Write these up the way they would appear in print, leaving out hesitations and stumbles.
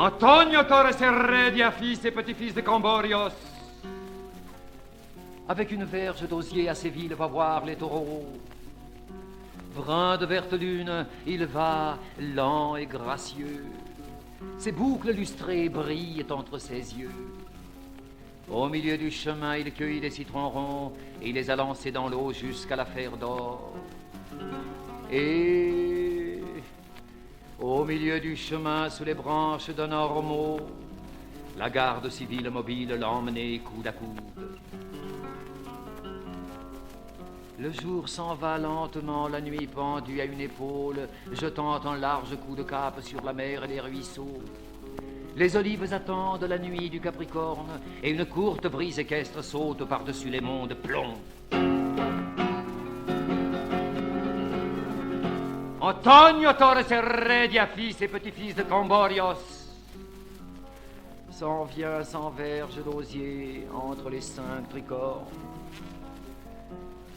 Antonio Torres Heredia, fils et petit-fils de Camborios. Avec une verge d'osier à Séville va voir les taureaux. Brun de verte lune, il va lent et gracieux. Ses boucles lustrées brillent entre ses yeux. Au milieu du chemin, il cueillit des citrons ronds et il les a lancés dans l'eau jusqu'à la faire d'or. Et au milieu du chemin, sous les branches d'un ormeau, la garde civile mobile l'emmenait coude à coude. Le jour s'en va lentement, la nuit pendue à une épaule, jetant un large coup de cape sur la mer et les ruisseaux. Les olives attendent la nuit du Capricorne, et une courte brise équestre saute par-dessus les monts de plomb. Antonio Torres Heredia, fils et petit-fils de Camborios. S'en vient sans verge d'osier entre les 5 tricornes.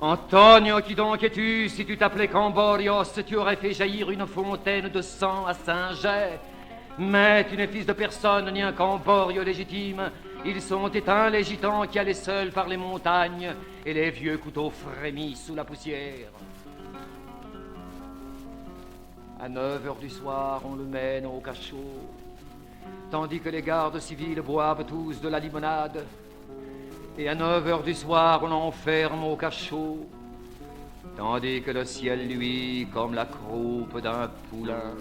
Antonio, qui donc es-tu? Si tu t'appelais Camborios, tu aurais fait jaillir une fontaine de sang à Saint-Jet. Mais tu n'es fils de personne, ni un Camborio légitime. Ils sont éteints, les gitans qui allaient seuls par les montagnes, et les vieux couteaux frémissent sous la poussière. À 9 heures du soir, on le mène au cachot, tandis que les gardes civils boivent tous de la limonade. Et à 9 heures du soir, on l'enferme au cachot, tandis que le ciel luit comme la croupe d'un poulain.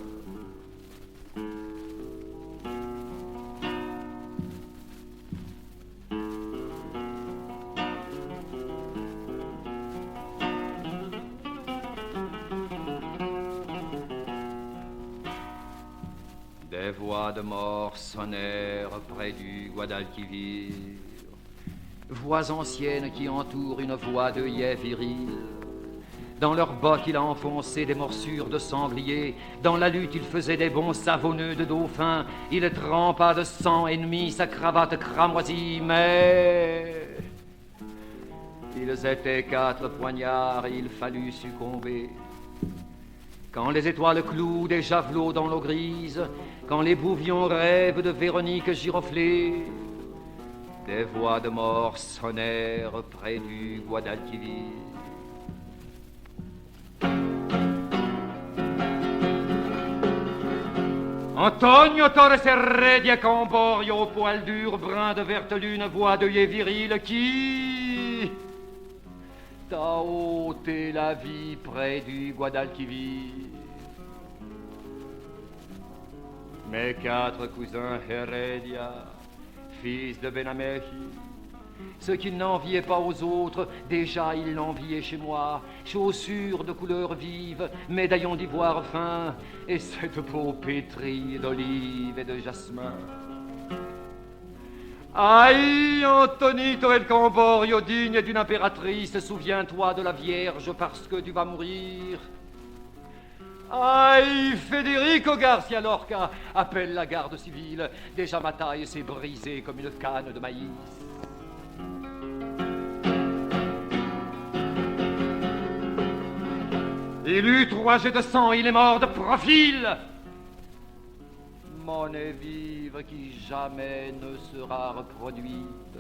Des voix de mort sonnèrent près du Guadalquivir, voix anciennes qui entourent une voix d'œillet viril. Dans leur bocs, il a enfoncé des morsures de sanglier. Dans la lutte, il faisait des bonds savonneux de dauphin. Il trempa de sang ennemi sa cravate cramoisie, mais ils étaient 4 poignards et il fallut succomber. Quand les étoiles clouent des javelots dans l'eau grise, quand les bouvions rêvent de Véronique giroflée, des voix de mort sonnèrent près du Guadalquivir. Antonio Torres Heredia Camborio, au poil dur, brun de verte lune, voix d'œillet viril, qui t'a ôté la vie près du Guadalquivir. Mes 4 cousins Heredia, fils de Benamehi, ce qu'ils n'enviaient pas aux autres, déjà ils l'enviaient chez moi. Chaussures de couleur vive, médaillons d'ivoire fin, et cette peau pétrie d'olive et de jasmin. Aïe, Antonito el Camborio, digne d'une impératrice, souviens-toi de la Vierge parce que tu vas mourir. Aïe, Federico Garcia Lorca, appelle la garde civile, déjà ma taille s'est brisée comme une canne de maïs. Il eut 3 jets de sang, il est mort de profil. Monnaie vive qui jamais ne sera reproduite.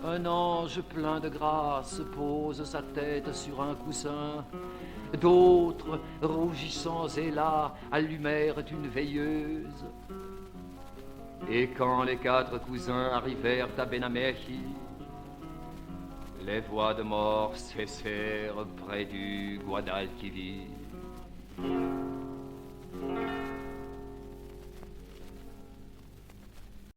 Un ange plein de grâce pose sa tête sur un coussin. D'autres, rougissants et là, allumèrent une veilleuse. Et quand les 4 cousins arrivèrent à Benamehi, les voix de mort cessèrent près du Guadalquivir.